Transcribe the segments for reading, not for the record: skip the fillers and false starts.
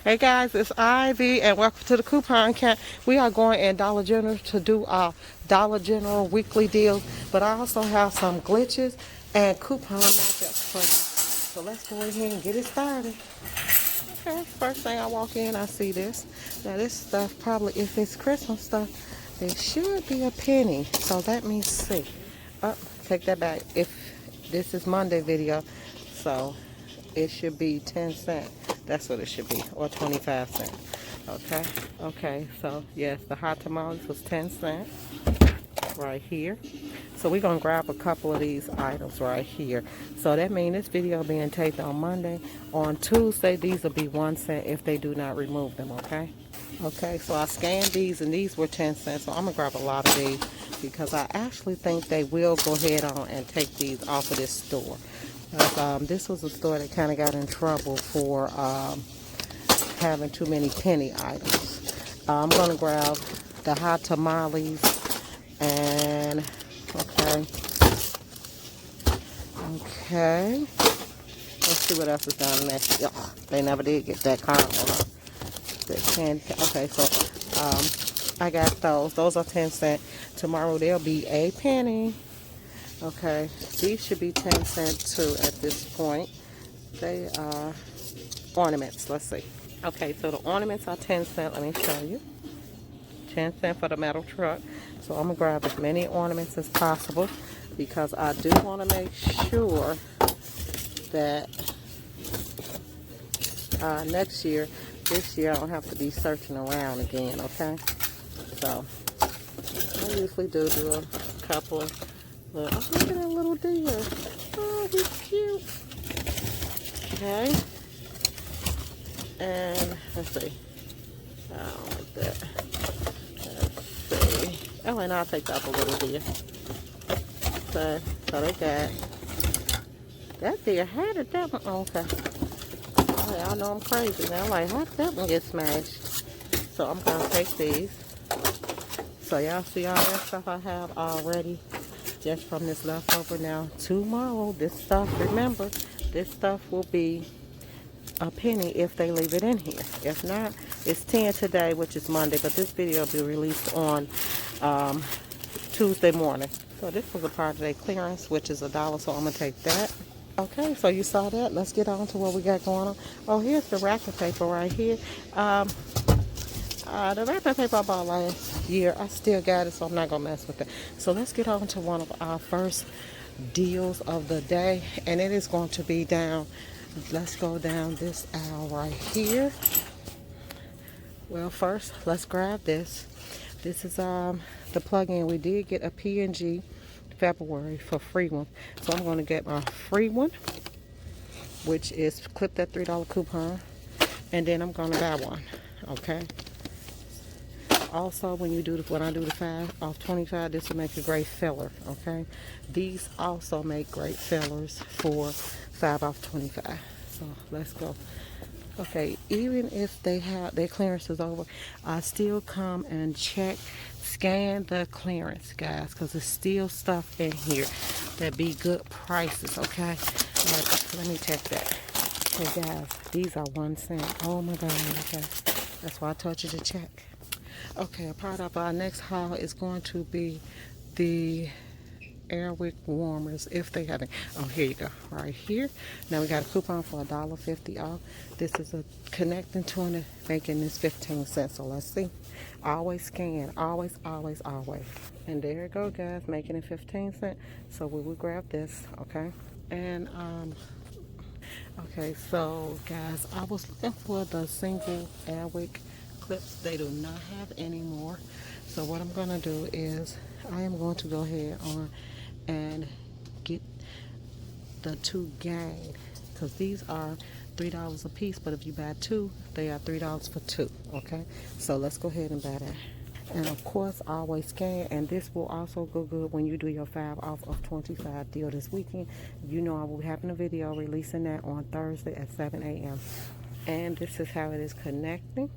Hey guys, it's Ivy and welcome to the coupon camp. We are going in Dollar General to do our Dollar General weekly deals, but I also have some glitches and coupon matchups for you. So let's go ahead and get it started. Okay, first thing I walk in, I see this. Now this stuff probably, if it's Christmas stuff, it should be a penny. So let me see. Oh, take that back. If this is Monday video, so it should be 10 cents. That's what it should be, or 25 cents. Okay, okay, so yes, the hot tamales was 10 cents right here. So we're gonna grab a couple of these items right here. So that means this video being taped on Monday. On Tuesday, these will be 1 cent if they do not remove them, okay? Okay, so I scanned these and these were 10 cents. So I'm gonna grab a lot of these because I actually think they will go ahead on and take these off of this store. This was a store that kind of got in trouble for having too many penny items. I'm gonna grab the hot tamales and okay. Let's see what else is down there. Oh, they never did get that caramel. That candy. Okay, so I got those. Those are 10 cents. Tomorrow they'll be a penny. Okay, these should be 10 cents too at this point. They are ornaments. Let's see. Okay, so the ornaments are 10 cents. Let me show you. 10 cents for the metal truck. So I'm going to grab as many ornaments as possible because I do want to make sure that next year, this year I don't have to be searching around again, okay? So I usually do a couple of little, oh, look at that little deer. Oh, he's cute. Okay. And let's see. I don't like that. Let's see. Oh, and I'll take the other little deer. So they got that deer. How did that one? Oh, okay. Oh, y'all know I'm crazy now. Like, how did that one get smashed? So I'm gonna take these. So y'all see all that stuff I have already just from this leftover. Now tomorrow, this stuff, remember, this stuff will be a penny if they leave it in here. If not, it's 10 today, which is Monday, but this video will be released on Tuesday morning. So this was a part of their clearance, which is $1, so I'm gonna take that. Okay, so you saw that. Let's get on to what we got going on. Oh, here's the wrapping paper right here. The wrapping paper I bought last year, I still got it, so I'm not gonna mess with it. So let's get on to one of our first deals of the day, and it is going to be down. Let's go down this aisle right here. Well, first, let's grab this. This is the plug-in. We did get a P&G February for free one. So I'm going to get my free one, which is clip that $3 coupon. And then I'm going to buy one. Okay. Also, when I do the 5 off 25, this will make a great filler. Okay. These also make great fillers for 5 off 25. So let's go. Okay, even if they have their clearance is over, I still come and scan the clearance, guys, because there's still stuff in here that be good prices. Okay, let me check that. Hey guys, these are 1 cent. Oh my God. Okay, that's why I told you to check. Okay, a part of our next haul is going to be the Airwick warmers if they haven't. Oh, here you go, right here. Now we got a coupon for $1.50 off. This is a connecting tuner, making this 15 cents. So let's see. Always scan, always. And there you go, guys, making it 15 cents. So we will grab this, okay? And okay, so guys, I was looking for the single Airwick clips. They do not have any more. So what I'm gonna do is I am going to go ahead on and get the 2 gang, because these are $3 a piece, but if you buy 2, they are $3 for 2. Okay, so let's go ahead and buy that. And of course, always scan, and this will also go good when you do your 5 off of 25 deal this weekend. You know I will be having a video releasing that on Thursday at 7 a.m. And this is how it is connecting,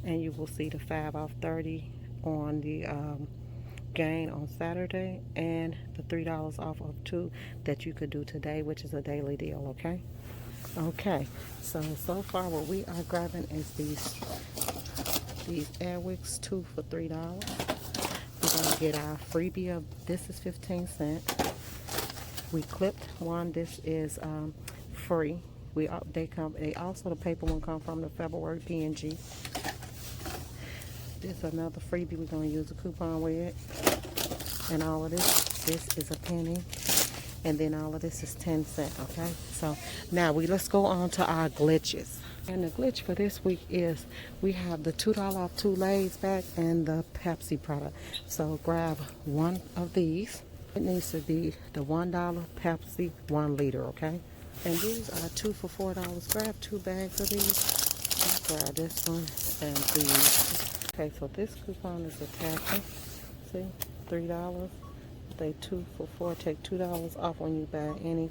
and you will see the 5 off 30 on the gain on Saturday, and the $3 off of 2 that you could do today, which is a daily deal. Okay, Okay, so far what we are grabbing is these Airwicks, 2 for $3. We're gonna get our freebie of this is 15 cents. We clipped one. This is free. They also, the paper one come from the February P&G. This is another freebie we're gonna use a coupon with. And all of this is a penny. And then all of this is 10 cents, okay? So now let's go on to our glitches. And the glitch for this week is we have the $2 off 2 Lay's back and the Pepsi product. So grab one of these. It needs to be the $1 Pepsi 1 liter, okay? And these are 2 for $4. Grab 2 bags of these. Grab this one and these. Okay, so this coupon is attaching. See, $3. They 2 for $4. Take $2 off when you buy any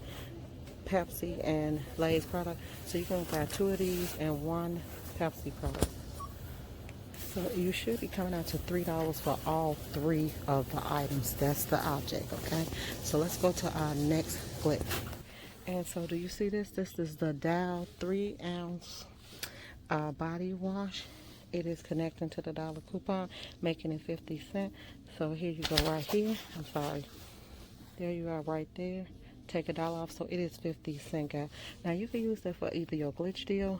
Pepsi and Lay's product. So you're gonna buy 2 of these and 1 Pepsi product. So you should be coming out to $3 for all 3 of the items. That's the object, okay? So let's go to our next glitch. And so do you see this? This is the Dow 3-ounce body wash. It is connecting to the dollar coupon, making it 50 cents. So here you go right here. I'm sorry. There you are right there. Take $1 off. So it is 50 cents, guys. Now you can use that for either your glitch deal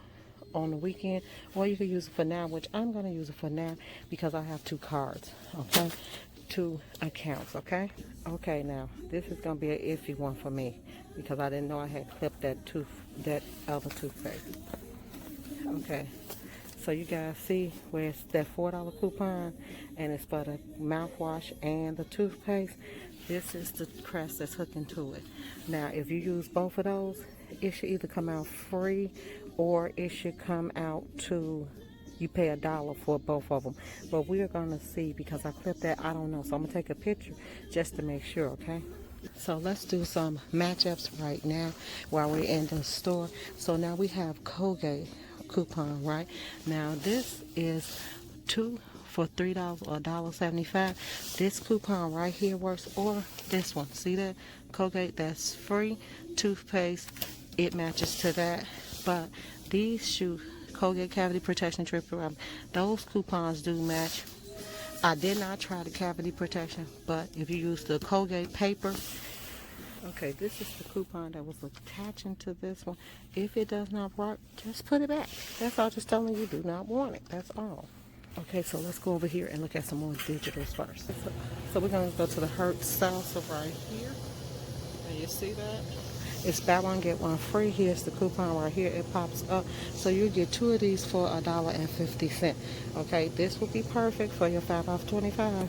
on the weekend, or you can use it for now, which I'm going to use it for now because I have 2 cards, okay? 2 accounts, okay? Okay, now this is going to be an iffy one for me because I didn't know I had clipped that other toothpaste. Okay, so you guys see where it's that $4 coupon and it's for the mouthwash and the toothpaste. This is the crest that's hooked into it. Now if you use both of those, it should either come out free or it should come out to you pay $1 for both of them. But we're gonna see because I clipped that. I don't know, so I'm gonna take a picture just to make sure. Okay, so let's do some matchups right now while we're in the store. So now we have Colgate coupon. Right now this is 2 for $3 or $1.75. This coupon right here works, or this one. See that Colgate, that's free toothpaste, it matches to that. But these shoe Colgate cavity protection triple, those coupons do match. I did not try the cavity protection, but if you use the Colgate paper, okay, this is the coupon that was attaching to this one. If it does not work, just put it back. That's all. Just telling you do not want it. That's all. Okay, so let's go over here and look at some more digitals first. So we're going to go to the Hertz salsa right here. And you see that? It's buy one, get one free. Here's the coupon right here. It pops up. So you get 2 of these for $1.50. Okay, this will be perfect for your 5 off 25.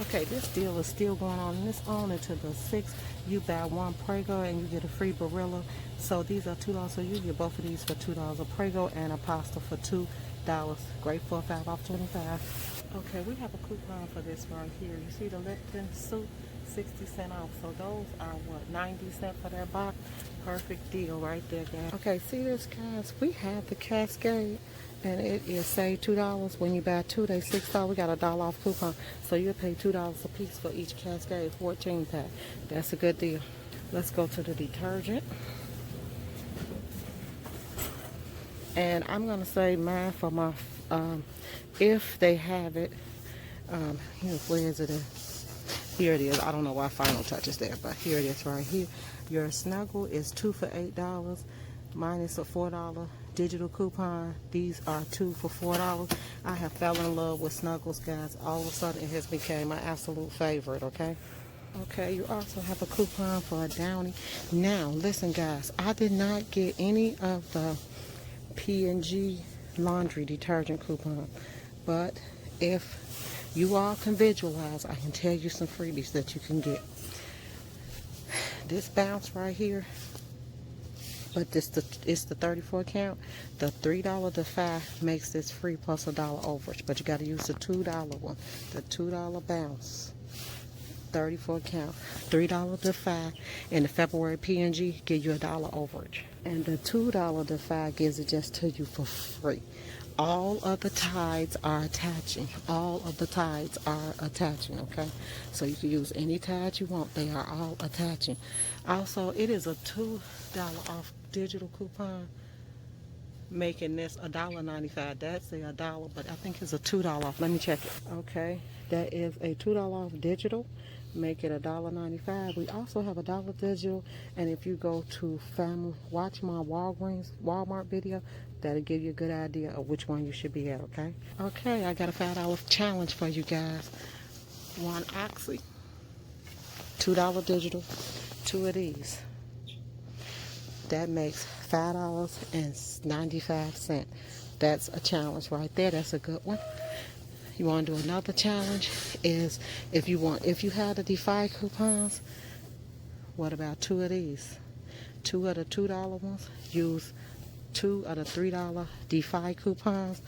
Okay, this deal is still going on, and it's on until the 6th. You buy 1 Prego and you get a free Barilla. So these are $2. So you get both of these for $2. A Prego and a pasta for $2. Great for 5 off 25. Okay, we have a coupon for this right here. You see the Lipton soup, 60 cents off. So those are what, 90 cents for that box? Perfect deal right there, guys. Okay, see this, guys? We have the Cascade, and it is save $2 when you buy 2. They $6. We got a $1 off coupon, so you'll pay $2 a piece for each Cascade 14 pack. That's a good deal. Let's go to the detergent. And I'm going to save mine for my, if they have it, where is it? Here it is. I don't know why Final Touch is there, but here it is right here. Your Snuggle is 2 for $8, minus a $4 digital coupon. These are 2 for $4. I have fell in love with Snuggles, guys. All of a sudden, it has become my absolute favorite, okay? Okay, you also have a coupon for a Downy. Now, listen, guys. I did not get any of the P&G laundry detergent coupon, but if you all can visualize, I can tell you some freebies that you can get. This bounce right here, but it's the 34 count. The $3 to 5 makes this free plus $1 overage, but you got to use the $2 one, the $2 bounce. 34 count, $3 to 5, and the February P&G give you $1 overage, and the $2 to 5 gives it just to you for free. All of the tides are attaching. All of the tides are attaching, okay? So you can use any tide you want. They are all attaching. Also, it is a $2 off digital coupon, making this $1.95. That's a dollar, but I think it's a $2 off. Let me check it. Okay, that is a $2 off digital, make it $1.95. We also have a dollar digital, and if you go to family, watch my Walmart video, that'll give you a good idea of which one you should be at. Okay, I got a $5 challenge for you guys. One oxy, $2 digital, two of these. That makes $5.95. That's a challenge right there. That's a good one. You want to do another challenge is if you have the Defy coupons, what about two of these? Two of the $2 ones. Use two of the $3 Defy coupons.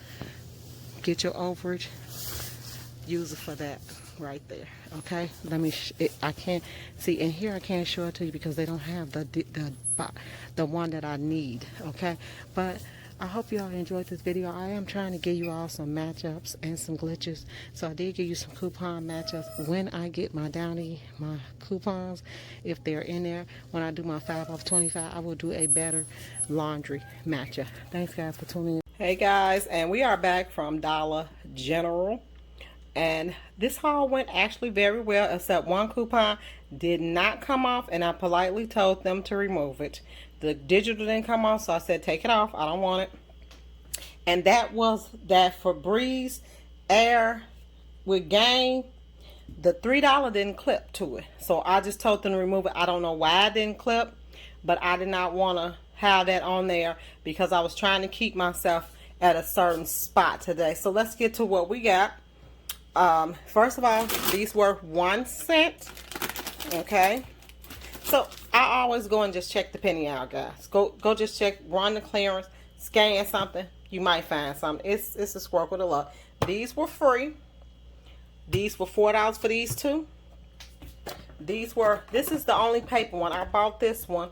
Get your overage. Use it for that right there. Okay, let me I can't see in here. I can't show it to you because they don't have the one that I need. Okay, but I hope you all enjoyed this video. I am trying to give you all some matchups and some glitches, so I did give you some coupon matchups. When I get my coupons, if they're in there, when I do my 5 off 25, I will do a better laundry matchup. Thanks guys for tuning in. Hey guys, and we are back from Dollar General. And this haul went actually very well, except one coupon did not come off, and I politely told them to remove it. The digital didn't come off, so I said take it off. I don't want it. And that was that Febreze Air with Gain. The $3 didn't clip to it, so I just told them to remove it. I don't know why it didn't clip, but I did not want to have that on there because I was trying to keep myself at a certain spot today. So let's get to what we got. First of all, these were 1 cent. Okay, so I always go and just check the penny out, guys. Go just check, run the clearance, scan something, you might find something. It's a squirrel with a luck. These were free. These were $4 for these two. This is the only paper one. I bought this one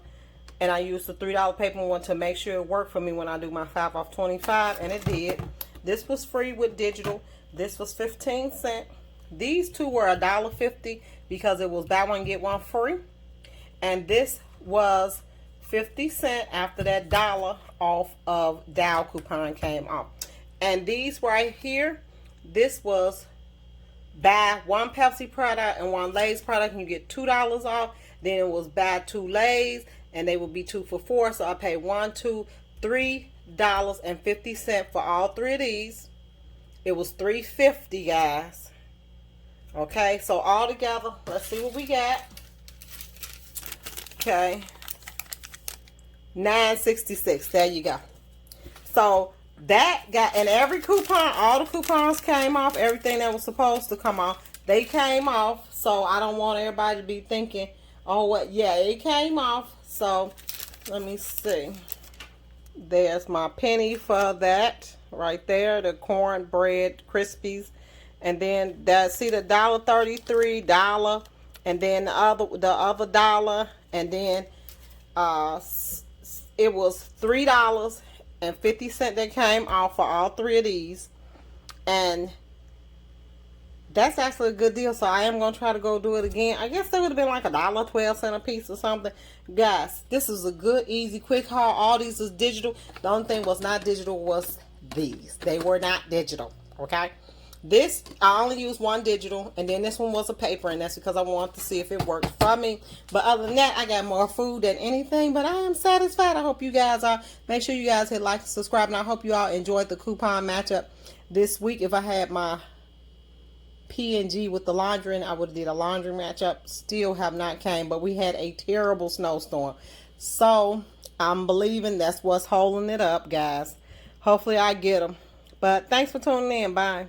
and I used the $3 paper one to make sure it worked for me when I do my 5 off 25, and it did. This was free with digital. This was 15 cents. These two were $1.50 because it was buy one get one free, and this was 50 cents after that $1 off of Dow coupon came off. And these right here, this was buy one Pepsi product and one Lay's product and you get $2 off. Then it was buy two Lay's and they would be 2 for $4. So I paid $1, $2, $3.50 for all three of these. It was $3.50, guys. Okay, so all together, let's see what we got. Okay, $9.66. There you go. So that got, and every coupon, all the coupons came off. Everything that was supposed to come off, they came off. So I don't want everybody to be thinking, oh, what? Yeah, it came off. So let me see. There's my penny for that right there, the cornbread crispies, and then that, see the $1.33, and then the other $1, and then it was $3.50 that came off for all three of these, and that's actually a good deal. So I am gonna try to go do it again. I guess they would have been like $1.12 a piece or something. Guys, this is a good, easy, quick haul. All these is digital. The only thing was not digital was these. They were not digital. Okay, this I only used one digital, and then this one was a paper, and that's because I wanted to see if it worked for me. But other than that, I got more food than anything, but I am satisfied. I hope you guys are. Make sure you guys hit like and subscribe, and I hope you all enjoyed the coupon matchup this week. If I had my P&G with the laundry, and I would have did a laundry matchup. Still have not came, but we had a terrible snowstorm, so I'm believing that's what's holding it up, guys. Hopefully I get them. But thanks for tuning in. Bye.